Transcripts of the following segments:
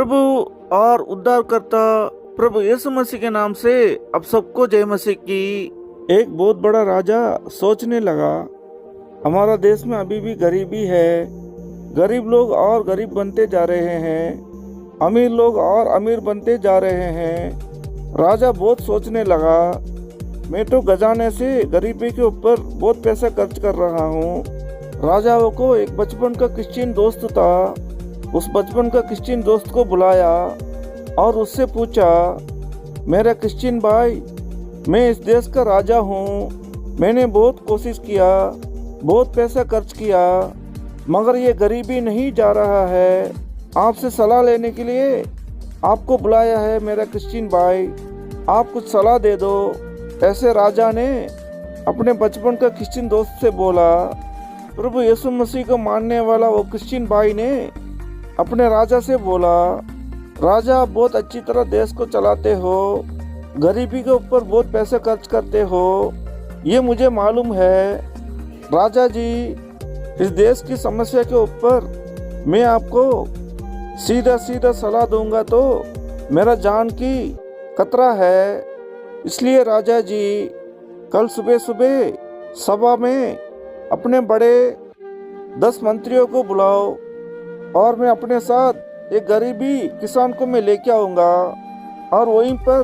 प्रभु और उद्धारकर्ता प्रभु यीशु मसीह के नाम से अब सबको जय मसीह की। एक बहुत बड़ा राजा सोचने लगा, हमारा देश में अभी भी गरीबी है, गरीब लोग और गरीब बनते जा रहे हैं, अमीर लोग और अमीर बनते जा रहे हैं। राजा बहुत सोचने लगा, मैं तो खजाने से गरीबी के ऊपर बहुत पैसा खर्च कर रहा हूँ। राजा को एक बचपन का क्रिश्चियन दोस्त था। उस बचपन का क्रिश्चियन दोस्त को बुलाया और उससे पूछा, मेरा क्रिश्चियन भाई, मैं इस देश का राजा हूँ, मैंने बहुत कोशिश किया, बहुत पैसा खर्च किया, मगर ये गरीबी नहीं जा रहा है। आपसे सलाह लेने के लिए आपको बुलाया है मेरा क्रिश्चियन भाई, आप कुछ सलाह दे दो। ऐसे राजा ने अपने बचपन का क्रिश्चियन दोस्त से बोला। प्रभु यीशु मसीह को मानने वाला वो क्रिश्चियन भाई ने अपने राजा से बोला, राजा आप बहुत अच्छी तरह देश को चलाते हो, गरीबी के ऊपर बहुत पैसे खर्च करते हो, ये मुझे मालूम है। राजा जी, इस देश की समस्या के ऊपर मैं आपको सीधा सीधा सलाह दूंगा तो मेरा जान की खतरा है। इसलिए राजा जी, कल सुबह सुबह सभा में अपने बड़े 10 मंत्रियों को बुलाओ और मैं अपने साथ एक गरीबी किसान को मैं लेके आऊँगा और वहीं पर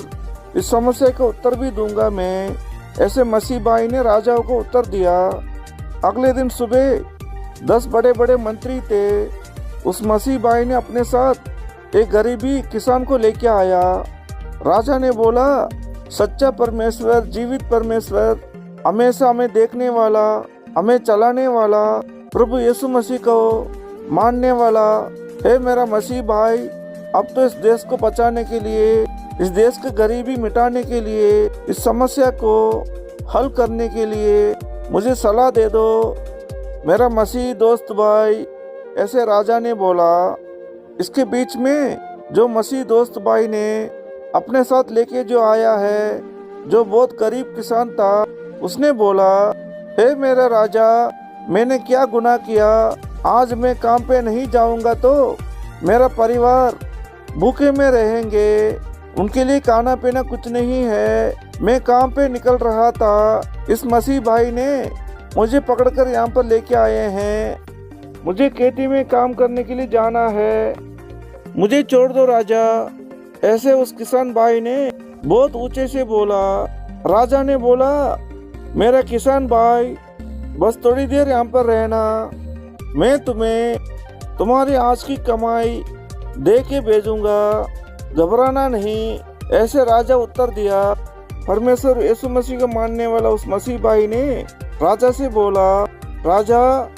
इस समस्या का उत्तर भी दूंगा मैं। ऐसे मसीह भाई ने राजा को उत्तर दिया। अगले दिन सुबह 10 बड़े बड़े मंत्री थे। उस मसीह भाई ने अपने साथ एक गरीबी किसान को लेके आया। राजा ने बोला, सच्चा परमेश्वर, जीवित परमेश्वर, हमेशा हमें देखने वाला, हमें चलाने वाला, प्रभु यीशु मसीह को मानने वाला, हे मेरा मसीह भाई, अब तो इस देश को बचाने के लिए, इस देश की गरीबी मिटाने के लिए, इस समस्या को हल करने के लिए मुझे सलाह दे दो मेरा मसीह दोस्त भाई। ऐसे राजा ने बोला। इसके बीच में जो मसीह दोस्त भाई ने अपने साथ लेके जो आया है, जो बहुत गरीब किसान था, उसने बोला, हे मेरा राजा, मैंने क्या गुनाह किया? आज मैं काम पे नहीं जाऊंगा तो मेरा परिवार भूखे में रहेंगे, उनके लिए खाना पीना कुछ नहीं है। मैं काम पे निकल रहा था, इस मसीह भाई ने मुझे पकड़कर यहाँ पर लेके आए हैं। मुझे खेती में काम करने के लिए जाना है, मुझे छोड़ दो राजा। ऐसे उस किसान भाई ने बहुत ऊंचे से बोला। राजा ने बोला, मेरा किसान भाई, बस थोड़ी देर यहाँ पर रहना, मैं तुम्हें तुम्हारी आज की कमाई दे के भेजूंगा, घबराना नहीं। ऐसे राजा उत्तर दिया। परमेश्वर यीशु मसीह को मानने वाला उस मसीह भाई ने राजा से बोला, राजा,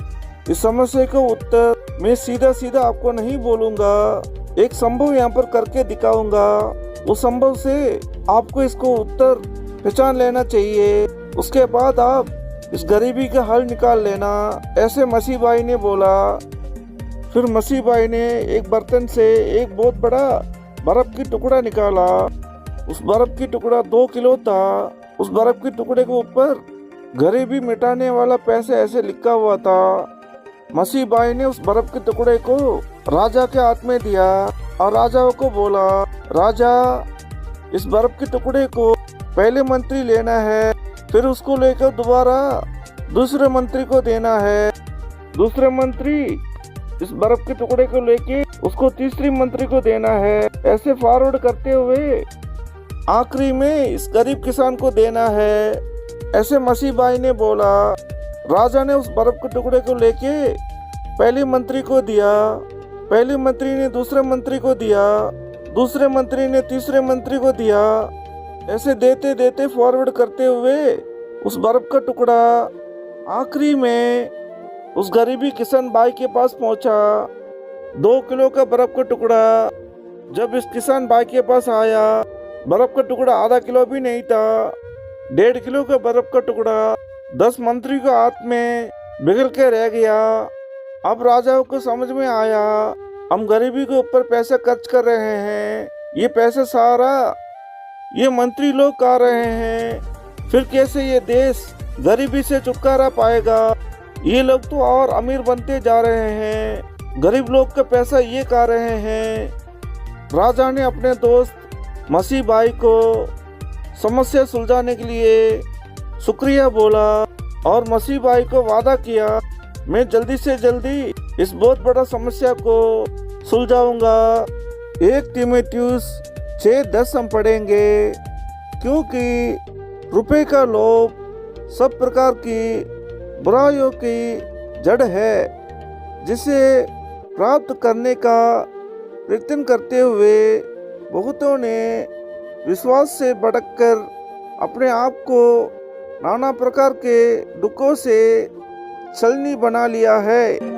इस समस्या का उत्तर मैं सीधा सीधा आपको नहीं बोलूंगा, एक संभव यहाँ पर करके दिखाऊंगा। उस संभव से आपको इसको उत्तर पहचान लेना चाहिए, उसके बाद आप इस गरीबी का हल निकाल लेना। ऐसे मसीह भाई ने बोला। फिर मसीह भाई ने एक बर्तन से एक बहुत बड़ा बर्फ की टुकड़ा निकाला। उस बर्फ की टुकड़ा 2 किलो था। उस बर्फ के टुकड़े के ऊपर गरीबी मिटाने वाला पैसे ऐसे लिखा हुआ था। मसीह भाई ने उस बर्फ के टुकड़े को राजा के हाथ में दिया और राजा को बोला, राजा, इस बर्फ के टुकड़े को पहले मंत्री लेना है, फिर उसको लेकर दोबारा दूसरे मंत्री को देना है, दूसरे मंत्री इस बर्फ के टुकड़े को लेके उसको तीसरी मंत्री को देना है। ऐसे फॉरवर्ड करते हुए आखिरी में इस गरीब किसान को देना है। ऐसे मसीह भाई ने बोला। राजा ने उस बर्फ के टुकड़े को लेके पहले मंत्री को दिया, पहले मंत्री ने दूसरे मंत्री को दिया, दूसरे मंत्री ने तीसरे मंत्री को दिया। ऐसे देते देते फॉरवर्ड करते हुए उस बर्फ का टुकड़ा आखिरी में उस गरीबी किसान भाई के पास पहुंचा। 2 किलो का बर्फ का टुकड़ा जब इस किसान भाई के पास आया, बर्फ का टुकड़ा आधा किलो भी नहीं था, 1.5 किलो का बर्फ का टुकड़ा 10 मंत्री के हाथ में बिगड़ के रह गया। अब राजा को समझ में आया, हम गरीबी के ऊपर पैसे खर्च कर रहे हैं, ये पैसे सारा ये मंत्री लोग खा रहे हैं, फिर कैसे ये देश गरीबी से छुटकारा पाएगा? ये लोग तो और अमीर बनते जा रहे हैं, गरीब लोग का पैसा ये खा रहे हैं। राजा ने अपने दोस्त मसीह भाई को समस्या सुलझाने के लिए शुक्रिया बोला और मसीह भाई को वादा किया, मैं जल्दी से जल्दी इस बहुत बड़ा समस्या को सुलझाऊंगा। 1 तीमुथियुस 6:10 हम पढ़ेंगे, क्योंकि रुपए का लोभ सब प्रकार की बुराइयों की जड़ है, जिसे प्राप्त करने का प्रयत्न करते हुए बहुतों ने विश्वास से भटककर अपने आप को नाना प्रकार के दुखों से छलनी बना लिया है।